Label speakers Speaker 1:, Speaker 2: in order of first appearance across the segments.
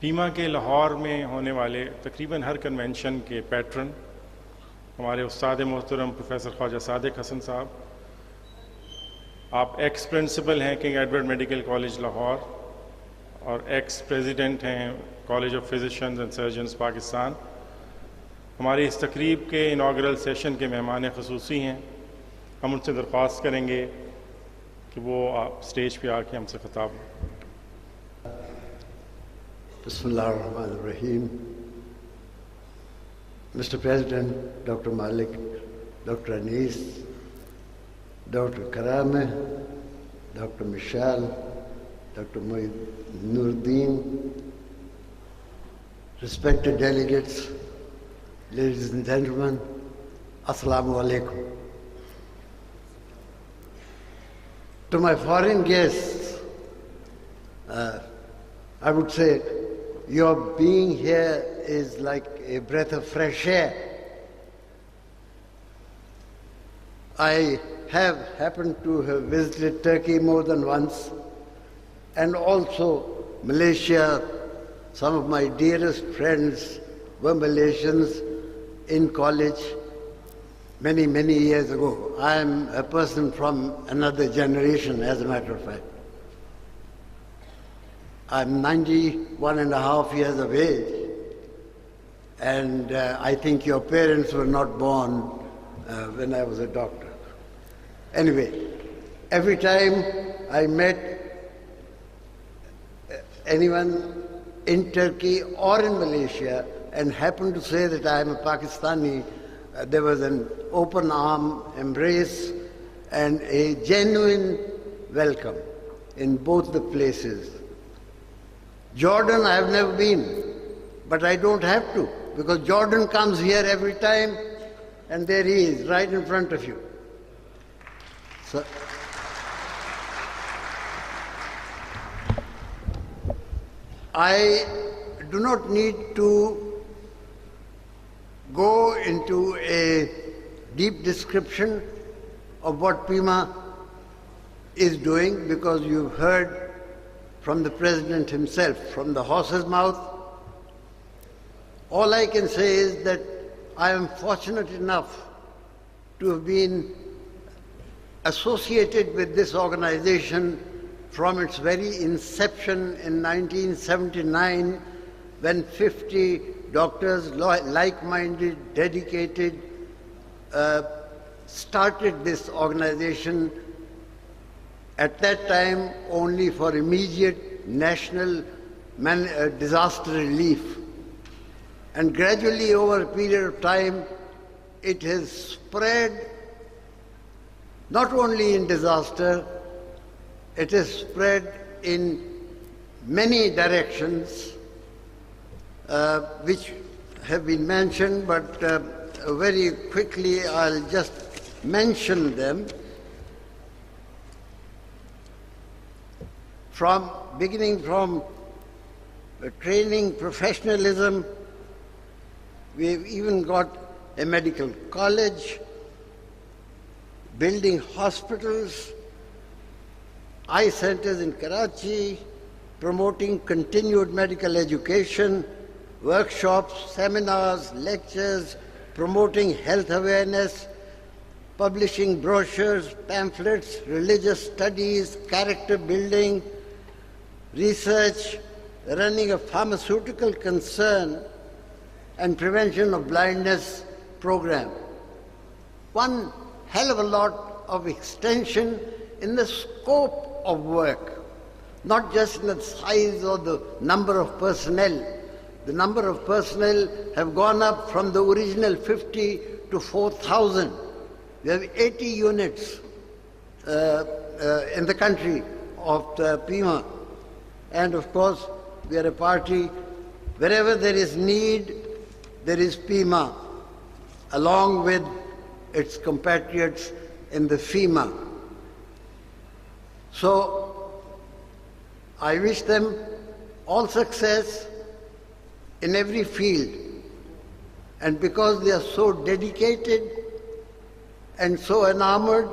Speaker 1: Pima के लाहौर में होने वाले तकरीबन हर कन्वेंशन के पैट्रन हमारे उस्ताद मोहतरम प्रोफेसर ख्वाजा सादिक हसन साहब, आप एक्स प्रिंसिपल हैं king Edward medical college Lahore और एक्स प्रेसिडेंट हैं college of physicians and surgeons Pakistan. हमारी इस तकरीब के इनागरल सेशन के मेहमान ख़ुसूसी हैं। हम उनसे दरख्वास्त करेंगे कि वो आप स्टेज पे आके हमसे खिताब।
Speaker 2: Bismillahirrahmanirrahim. Mr. President, Dr. Malik, Dr. Anis, Dr. Karame, Dr. Michelle, Dr. Nuruddin, respected delegates, ladies and gentlemen, Assalamu alaikum. To my foreign guests, I would say your being here is like a breath of fresh air. I have happened to have visited Turkey more than once, and also Malaysia. Some of my dearest friends were Malaysians in college many, many years ago. I am a person from another generation, as a matter of fact. I'm 91 and a half years of age, and I think your parents were not born when I was a doctor. Anyway, every time I met anyone in Turkey or in Malaysia and happened to say that I am a Pakistani, there was an open arm embrace and a genuine welcome in both the places. Jordan I have never been, but I don't have to, because Jordan comes here every time, and there he is, right in front of you. So, I do not need to go into a deep description of what PIMA is doing, because you've heard from the President himself, from the horse's mouth. All I can say is that I am fortunate enough to have been associated with this organization from its very inception in 1979, when 50 doctors, like-minded, dedicated, started this organization, at that time only for immediate national disaster relief. And gradually, over a period of time, it has spread not only in disaster, it has spread in many directions, which have been mentioned, but very quickly I'll just mention them. Beginning from training, professionalism, we've even got a medical college, building hospitals, eye centers in Karachi, promoting continued medical education, workshops, seminars, lectures, promoting health awareness, publishing brochures, pamphlets, religious studies, character building, research, running a pharmaceutical concern, and prevention of blindness program. One hell of a lot of extension in the scope of work, not just in the size or the number of personnel. The number of personnel have gone up from the original 50 to 4,000. We have 80 units in the country of the PIMA. And of course, we are a party, wherever there is need, there is PIMA, along with its compatriots in the FEMA. So, I wish them all success in every field. And because they are so dedicated and so enamored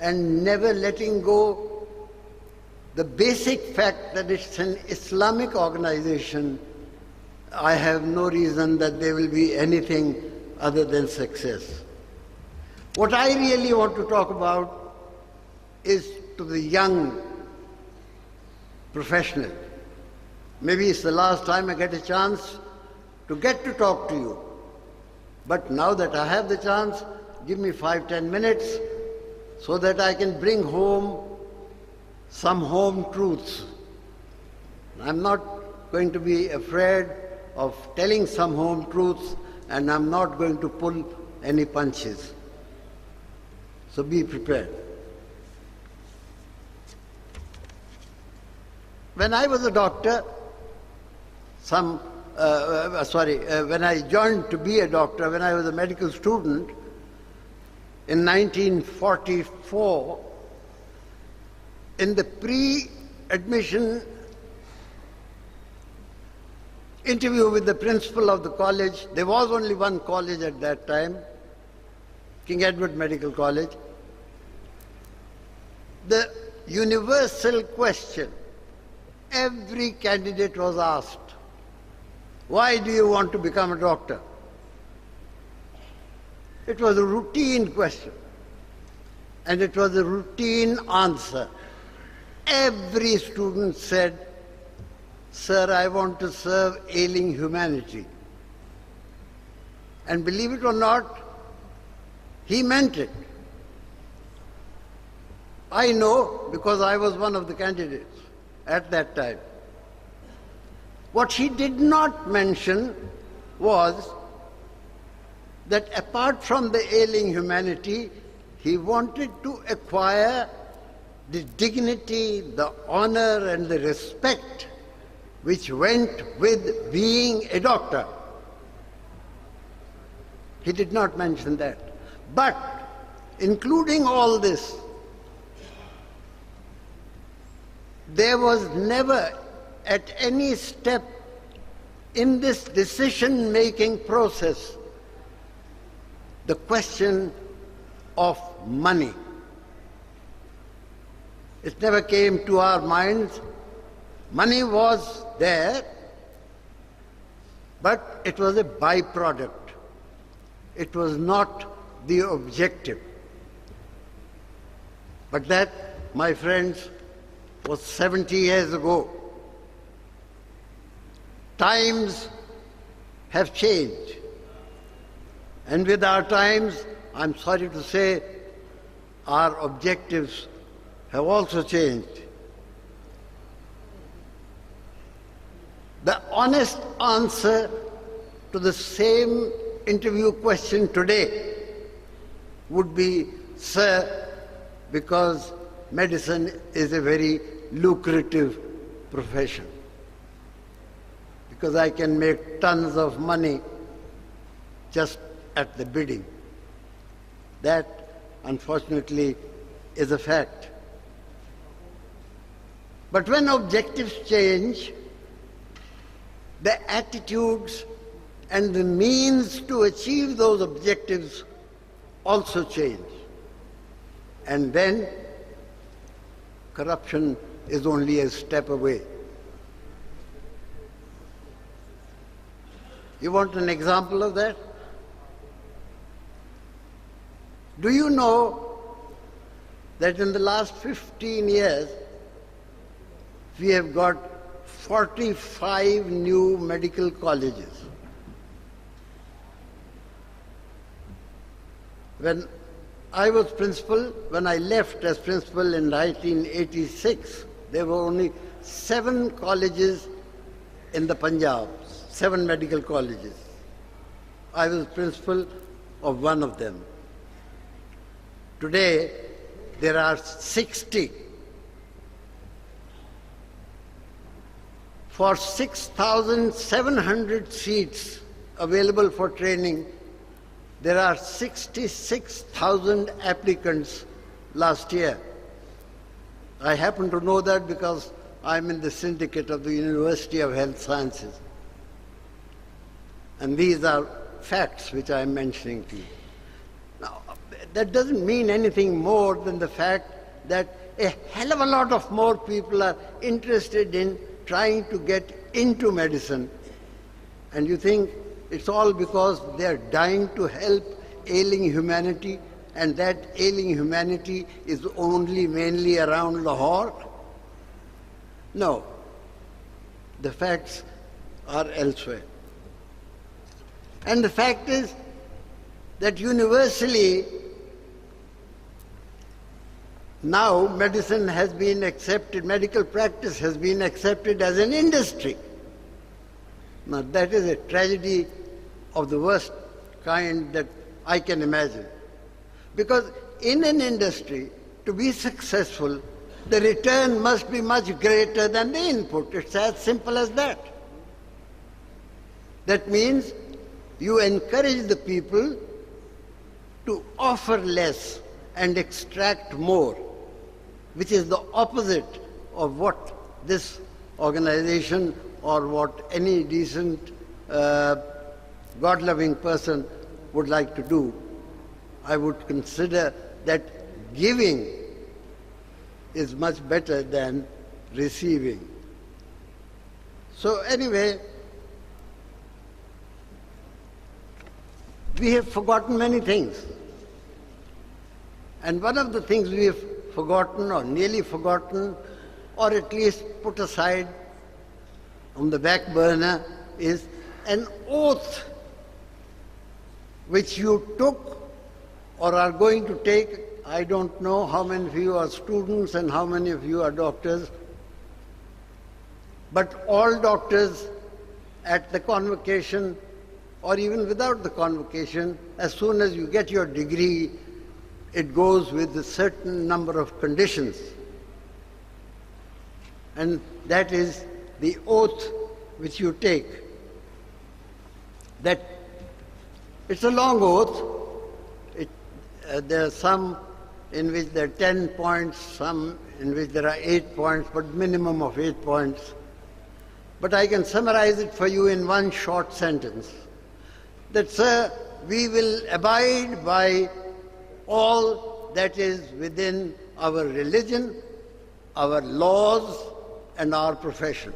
Speaker 2: and never letting go the basic fact that it's an Islamic organization, I have no reason that there will be anything other than success. What I really want to talk about is to the young professional. Maybe it's the last time I get a chance to talk to you. But now that I have the chance, give me 5-10 minutes so that I can bring home some home truths. I'm not going to be afraid of telling some home truths, and I'm not going to pull any punches. So be prepared. When I was a doctor, when I joined to be a doctor, when I was a medical student in 1944, in the pre-admission interview with the principal of the college, there was only one college at that time, King Edward Medical College. The universal question every candidate was asked, why do you want to become a doctor? It was a routine question, and it was a routine answer. Every student said, sir, I want to serve ailing humanity. And believe it or not, he meant it. I know because I was one of the candidates at that time. What he did not mention was that apart from the ailing humanity, he wanted to acquire the dignity, the honor, and the respect which went with being a doctor. He did not mention that. But including all this, there was never at any step in this decision-making process the question of money. It never came to our minds. Money was there, but it was a byproduct. It was not the objective. But that, my friends, was 70 years ago. Times have changed. And with our times, I'm sorry to say, our objectives have also changed. The honest answer to the same interview question today would be, sir, because medicine is a very lucrative profession. Because I can make tons of money just at the bidding. That, unfortunately, is a fact. But when objectives change, the attitudes and the means to achieve those objectives also change. And then corruption is only a step away. You want an example of that? Do you know that in the last 15 years, we have got 45 new medical colleges? When I was principal, when I left as principal in 1986, there were only 7 colleges in the Punjab, 7 medical colleges. I was principal of one of them. Today, there are 60. For 6,700 seats available for training, there are 66,000 applicants last year. I happen to know that because I'm in the syndicate of the University of Health Sciences. And these are facts which I'm mentioning to you. Now, that doesn't mean anything more than the fact that a hell of a lot of more people are interested in trying to get into medicine. And you think it's all because they are dying to help ailing humanity, and that ailing humanity is only mainly around Lahore? No. The facts are elsewhere. And the fact is that universally now medicine has been accepted, medical practice has been accepted as an industry. Now that is a tragedy of the worst kind that I can imagine. Because in an industry, to be successful, the return must be much greater than the input. It's as simple as that. That means you encourage the people to offer less and extract more, which is the opposite of what this organization or what any decent, God-loving person would like to do. I would consider that giving is much better than receiving. So anyway, we have forgotten many things. And one of the things we have forgotten or nearly forgotten, or at least put aside on the back burner, is an oath which you took or are going to take. I don't know how many of you are students and how many of you are doctors, but all doctors at the convocation or even without the convocation, as soon as you get your degree, it goes with a certain number of conditions. And that is the oath which you take. That it's a long oath. There are some in which there are 10 points, some in which there are 8 points, but minimum of 8 points. But I can summarize it for you in one short sentence. That, sir, we will abide by all that is within our religion, our laws, and our profession,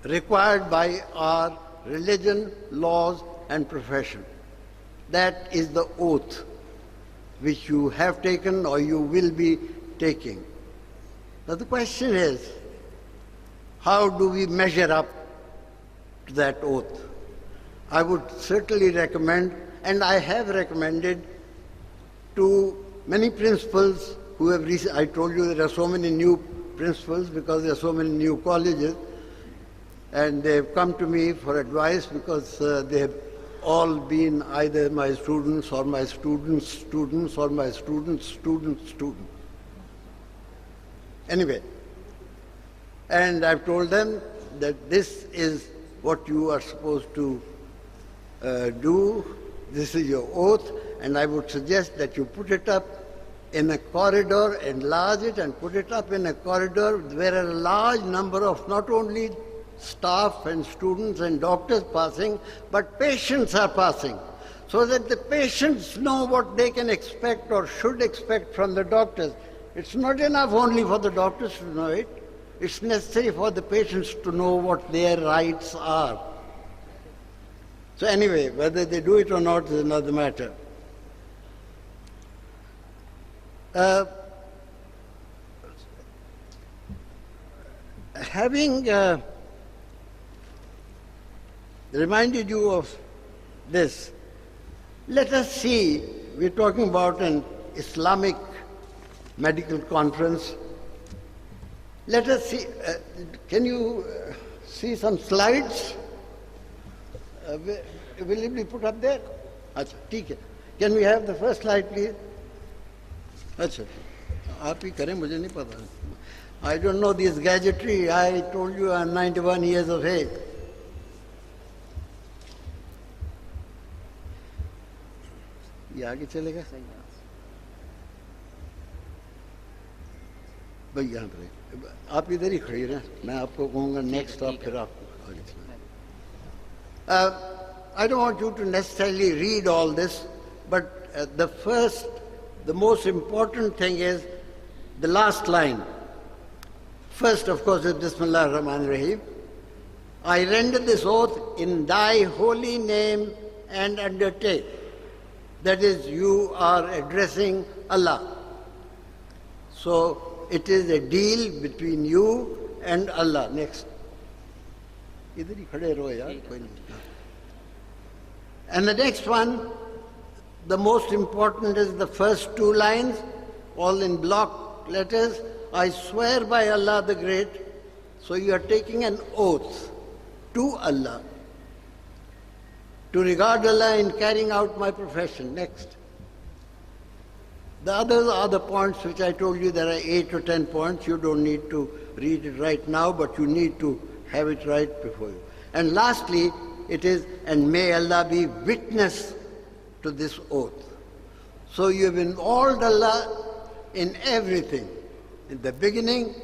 Speaker 2: required by our religion, laws, and profession. That is the oath which you have taken or you will be taking. Now the question is, how do we measure up to that oath? I would certainly recommend, and I have recommended to many principals who have I told you there are so many new principals because there are so many new colleges, and they have come to me for advice because they have all been either my students or my students' students or my students' students' students. Anyway, and I've told them that this is what you are supposed to do, this is your oath, and I would suggest that you put it up in a corridor, enlarge it and put it up in a corridor where a large number of not only staff and students and doctors passing, but patients are passing, so that the patients know what they can expect or should expect from the doctors. It's not enough only for the doctors to know it, it's necessary for the patients to know what their rights are. So anyway, whether they do it or not is another matter. Having reminded you of this, let us see, we're talking about an Islamic medical conference. Let us see, can you see some slides? Will it be put up there? Achha, theek hai. Can we have the first slide, please? Achha, aap hi kare, mujhe nahi pata. I don't know this gadgetry. I told you I'm 91 years of age. ये आगे चलेगा भाई यहाँ पर आप इधर ही खड़ी रहें मैं आपको कहूँगा नेक्स्ट आप फिर आपको आगे चलें I don't want you to necessarily read all this, but the most important thing is the last line. First, of course, is Bismillah ar-Rahman ar-Rahim. I render this oath in thy holy name and undertake. That is, you are addressing Allah. So, it is a deal between you and Allah. Next. And the next one, the most important is the first two lines, all in block letters. I swear by Allah the Great. So you are taking an oath to Allah, to regard Allah in carrying out my profession. Next. The others are the points which I told you. There are 8 or 10 points. You don't need to read it right now, but you need to have it right before you. And lastly, it is, and may Allah be witness to this oath. So you have involved Allah in everything. In the beginning,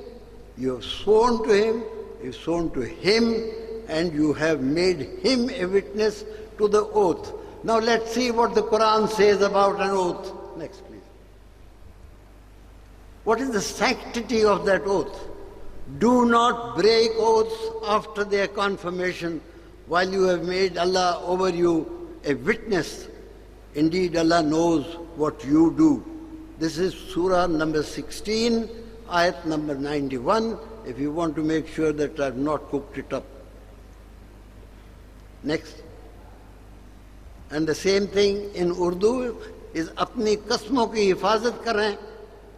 Speaker 2: you have sworn to Him, you have sworn to Him, and you have made Him a witness to the oath. Now let's see what the Quran says about an oath. Next, please. What is the sanctity of that oath? Do not break oaths after their confirmation while you have made Allah over you a witness. Indeed, Allah knows what you do. This is Surah number 16, ayat number 91, if you want to make sure that I have not cooked it up. Next. And the same thing in Urdu is अपनी कसमों की हिफाजत करें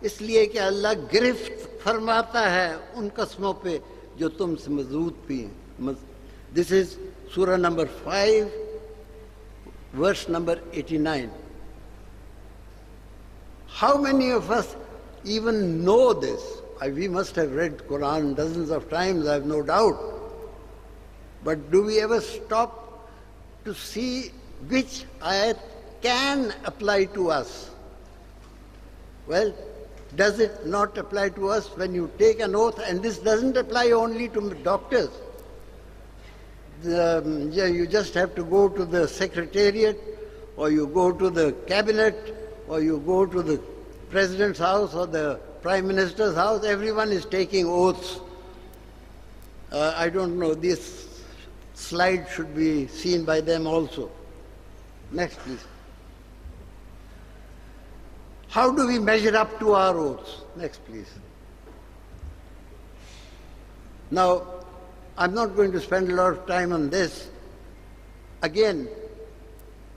Speaker 2: इसलिए कि अल्लाह गिरफ्त फरमाता है उन कसमों पे जो तुमसे मजबूत भी हैं. This is Surah number 5, verse number 89. How many of us even know this? We must have read Quran dozens of times, I have no doubt. But do we ever stop to see which ayat can apply to us? Well, does it not apply to us when you take an oath? And this doesn't apply only to doctors. You just have to go to the secretariat, or you go to the cabinet, or you go to the president's house or the prime minister's house. Everyone is taking oaths. I don't know, this slide should be seen by them also. Next, please. How do we measure up to our oaths? Next, please. Now, I'm not going to spend a lot of time on this. Again,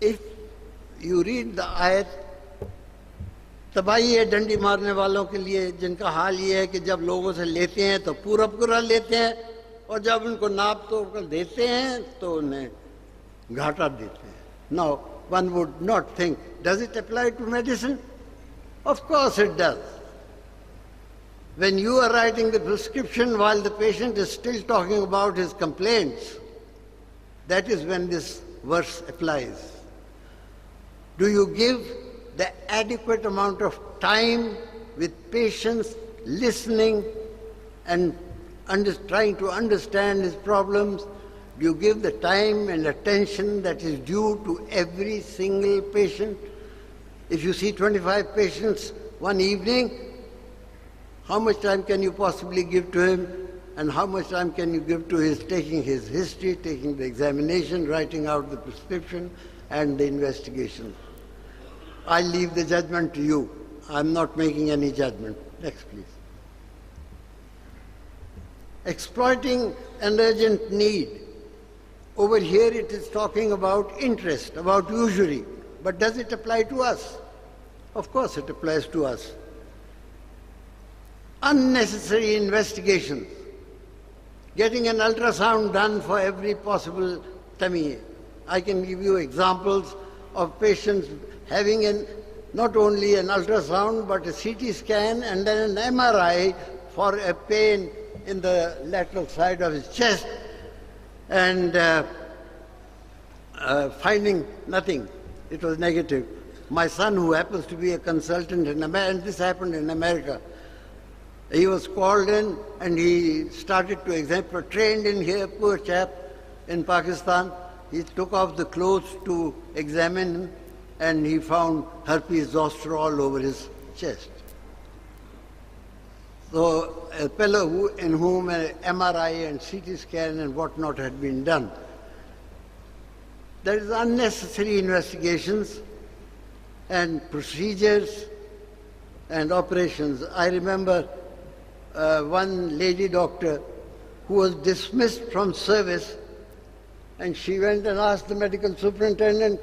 Speaker 2: if you read the ayat, तबाही है डंडी मारने वालों के लिए जिनका हाल ये है कि जब लोगों से लेते हैं तो पूरा लेते हैं और जब उनको नाप तोड़ देते हैं तो उन्हें घाटा देते हैं. Now, one would not think, does it apply to medicine? Of course it does. When you are writing the prescription while the patient is still talking about his complaints, that is when this verse applies. Do you give the adequate amount of time with patience, listening and trying to understand his problems? Do you give the time and attention that is due to every single patient? If you see 25 patients one evening, how much time can you possibly give to him? And how much time can you give to his taking his history, taking the examination, writing out the prescription and the investigation? I leave the judgment to you. I'm not making any judgment. Next, please. Exploiting an urgent need. Over here it is talking about interest, about usury. But does it apply to us? Of course it applies to us. Unnecessary investigations. Getting an ultrasound done for every possible tummy. I can give you examples of patients having not only an ultrasound but a CT scan and then an MRI for a pain in the lateral side of his chest and finding nothing. It was negative. My son, who happens to be a consultant in America, and this happened in America, he was called in and he started to examine, trained in here, poor chap, in Pakistan. He took off the clothes to examine him and he found herpes zoster all over his chest. So a fellow in whom an MRI and CT scan and whatnot had been done. There is unnecessary investigations and procedures and operations. I remember one lady doctor who was dismissed from service, and she went and asked the medical superintendent,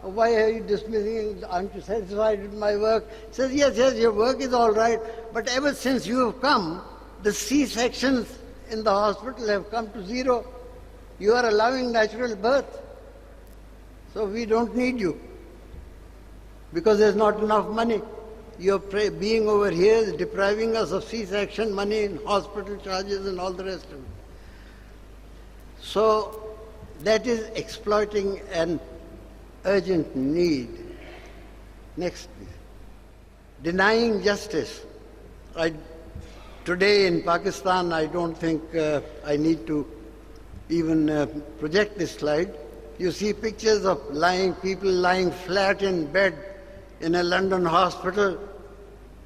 Speaker 2: "Why are you dismissing? Aren't you satisfied with my work?" He says, yes, your work is all right, but ever since you have come, the C-sections in the hospital have come to zero. You are allowing natural birth. So we don't need you because there's not enough money. Your being over here is depriving us of C-section money and hospital charges and all the rest of it. So that is exploiting an urgent need. Next, please. Denying justice. Today in Pakistan, I don't think I need to even project this slide. You see pictures of people lying flat in bed in a London hospital,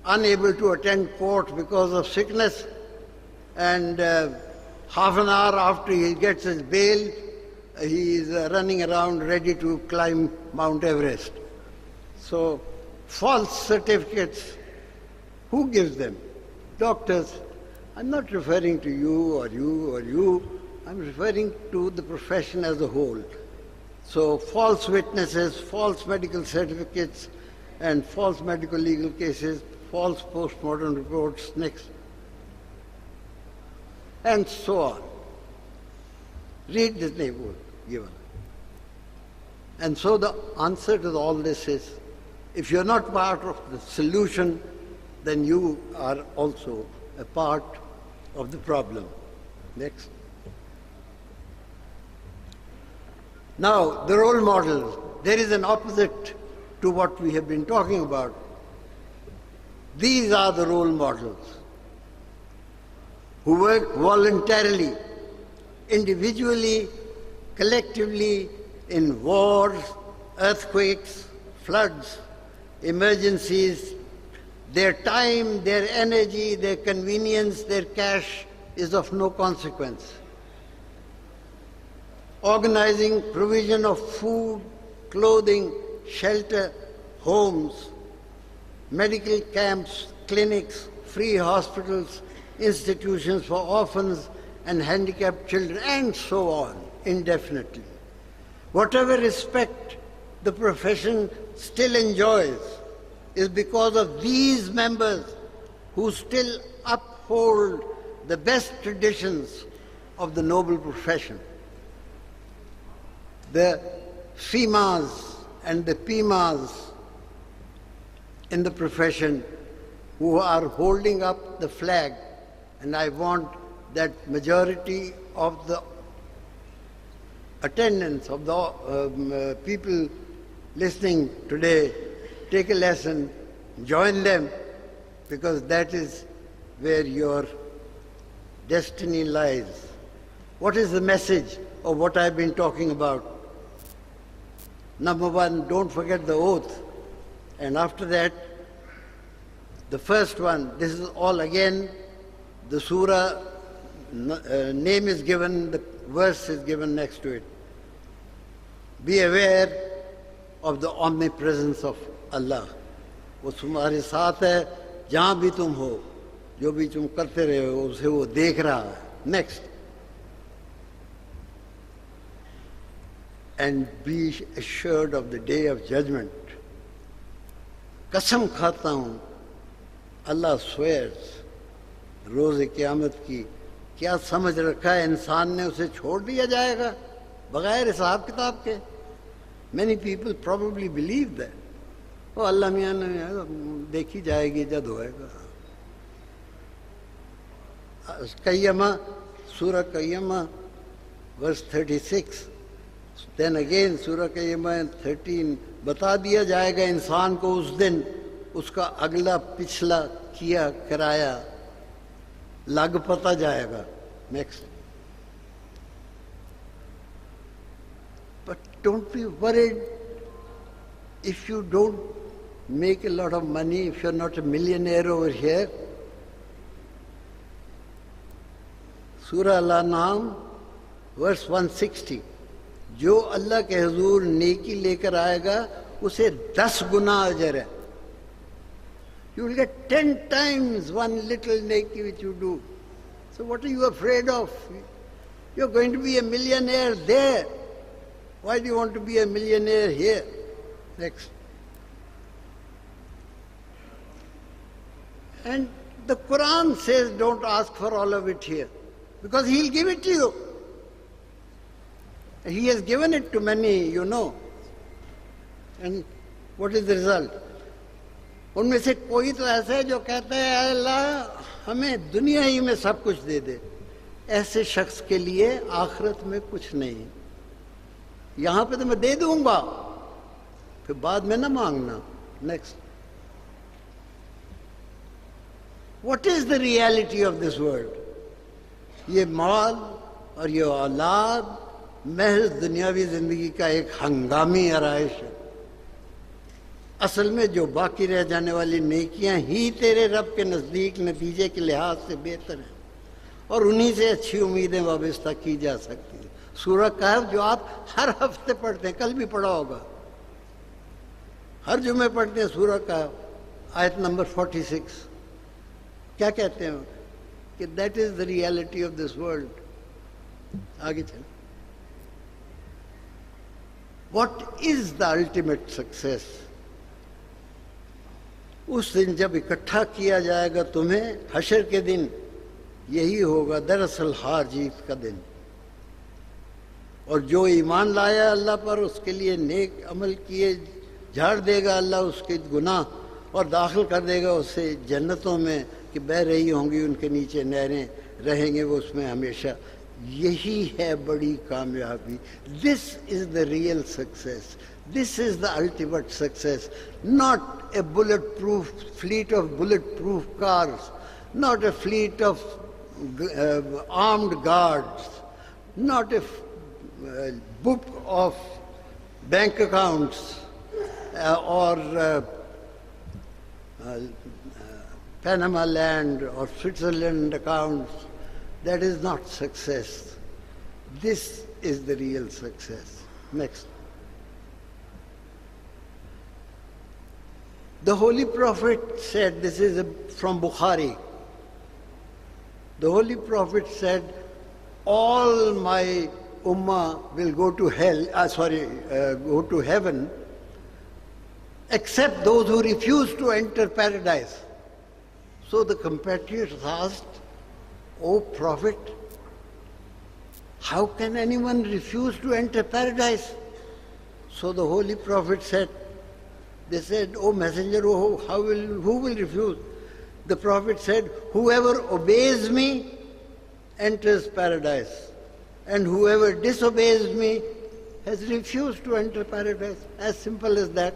Speaker 2: unable to attend court because of sickness, and half an hour after he gets his bail, he is running around ready to climb Mount Everest. So, false certificates, who gives them? Doctors. I'm not referring to you or you or you, I'm referring to the profession as a whole. So, false witnesses, false medical certificates, and false medical legal cases, false post-mortem reports, next, and so on. Read the table given. And so the answer to all this is, if you're not part of the solution, then you are also a part of the problem. Next. Now, the role models. There is an opposite to what we have been talking about. These are the role models who work voluntarily, individually, collectively in wars, earthquakes, floods, emergencies. Their time, their energy, their convenience, their cash is of no consequence. Organizing provision of food, clothing, shelter, homes, medical camps, clinics, free hospitals, institutions for orphans and handicapped children, and so on, indefinitely. Whatever respect the profession still enjoys is because of these members who still uphold the best traditions of the noble profession. The FIMAs and the PIMAs in the profession who are holding up the flag, and I want that majority of the attendance of the people listening today take a lesson, join them, because that is where your destiny lies. What is the message of what I've been talking about? Number one, don't forget the oath. And after that, the first one, this is all again, the surah name is given, the verse is given next to it. Be aware of the omnipresence of Allah. वो तुम्हारे साथ है, जहाँ भी तुम हो, जो भी तुम करते रहे हो, उसे वो देख रहा है. Next. And be assured of the day of judgment. कसम खाता हूँ, Allah swears, रोज़े क़यामत की क्या समझ रखा है इंसान ने, उसे छोड़ दिया जाएगा बगैर हिसाब किताब के? Many people probably believe that. Oh, Allah मियाँ ने देखी जाएगी जब होएगा. Qayyama, Surah Qayyama, verse 36. Then again, Surah Qayyama 13. बता दिया जाएगा इंसान को उस दिन उसका अगला पिछला किया कराया लग पता जाएगा. Next. But don't be worried if you don't make a lot of money, if you're not a millionaire over here. Surah Al-An'am, verse 160. जो अल्लाह के हुजूर नेकी लेकर आएगा उसे 10 गुना अजर है. You will get 10 times one little neki which you do. So what are you afraid of? You're going to be a millionaire there. Why do you want to be a millionaire here? Next. And the Quran says don't ask for all of it here, because He'll give it to you. He has given it to many, you know. And what is the result? उनमें से कोई तो ऐसा है जो कहता है अल्लाह हमें दुनिया ही में सब कुछ दे दे. ऐसे शख्स के लिए आखिरत में कुछ नहीं. यहाँ पे तो मैं दे दूंगा, फिर बाद में ना मांगना. Next. What is the reality of this world? ये माल और ये औलाद महज दुनियावी जिंदगी का एक हंगामी आराइश है. असल में जो बाकी रह जाने वाली नेकियां ही तेरे रब के नज़दीक नतीजे के लिहाज से बेहतर हैं और उन्हीं से अच्छी उम्मीदें वाबस्ता की जा सकती हैं. सूरह कहफ जो आप हर हफ्ते पढ़ते हैं, कल भी पढ़ा होगा, हर जुमे पढ़ते हैं सूरह कहफ, आयत नंबर 46. क्या कहते हैं कि that is the reality of this world. आगे चलें. What is the ultimate success? उस दिन जब इकट्ठा किया जाएगा तुम्हें हशर के दिन, यही होगा दरअसल हार जीत का दिन. और जो ईमान लाया अल्लाह पर उसके लिए नेक अमल किए झाड़ देगा अल्लाह उसके गुनाह और दाखिल कर देगा उसे जन्नतों में कि बह रही होंगी उनके नीचे नहरें, रहेंगे वो उसमें हमेशा. यही है बड़ी कामयाबी. This is the real success. This is the ultimate success, not a bulletproof fleet of bulletproof cars, not a fleet of armed guards, not a book of bank accounts or Panama land or Switzerland accounts. That is not success. This is the real success. Next. The Holy Prophet said, this is from Bukhari, the Holy Prophet said, all my ummah will go to go to heaven, except those who refuse to enter paradise. So the compatriots asked, O Prophet, how can anyone refuse to enter paradise? So the Holy Prophet said, they said, O Messenger, who will refuse? The Prophet said, whoever obeys me enters paradise, and whoever disobeys me has refused to enter paradise. As simple as that.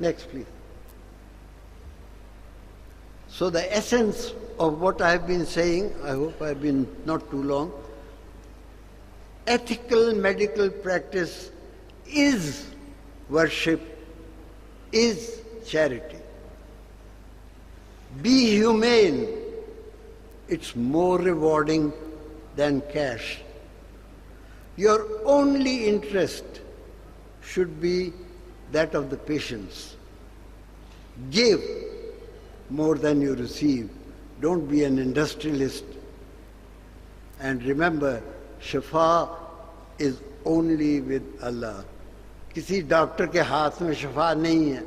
Speaker 2: Next, please. So the essence of what I have been saying, I hope I have been not too long, ethical medical practice is worship, is charity. Be humane. It's more rewarding than cash. Your only interest should be that of the patients. Give more than you receive. Don't be an industrialist. And remember, Shafa is only with Allah. किसी doctor के हाथ में शफा नहीं है.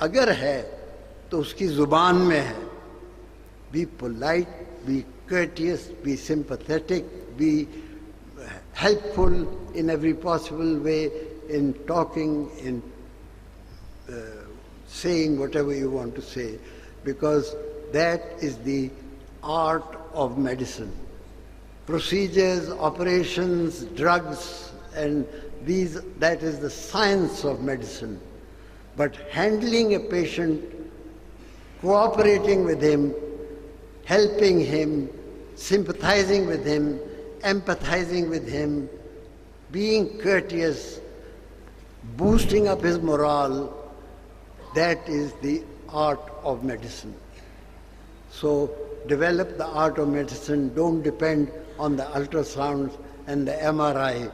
Speaker 2: अगर है तो उसकी जुबान में है. Be polite, be courteous, be sympathetic, be helpful in every possible way, in talking, in saying whatever you want to say, because that is the art of medicine. Procedures, operations, drugs, and that is the science of medicine. But handling a patient, cooperating with him, helping him, sympathizing with him, empathizing with him, being courteous, boosting up his morale, that is the art of medicine. So develop the art of medicine don't depend on the ultrasounds and the MRI,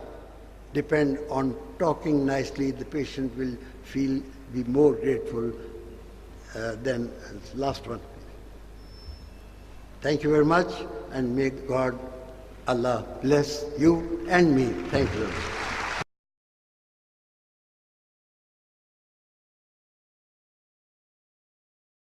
Speaker 2: depend on talking nicely. The patient will be more grateful than the last one. Thank you very much, and may God, Allah bless you and me. Thank you very much.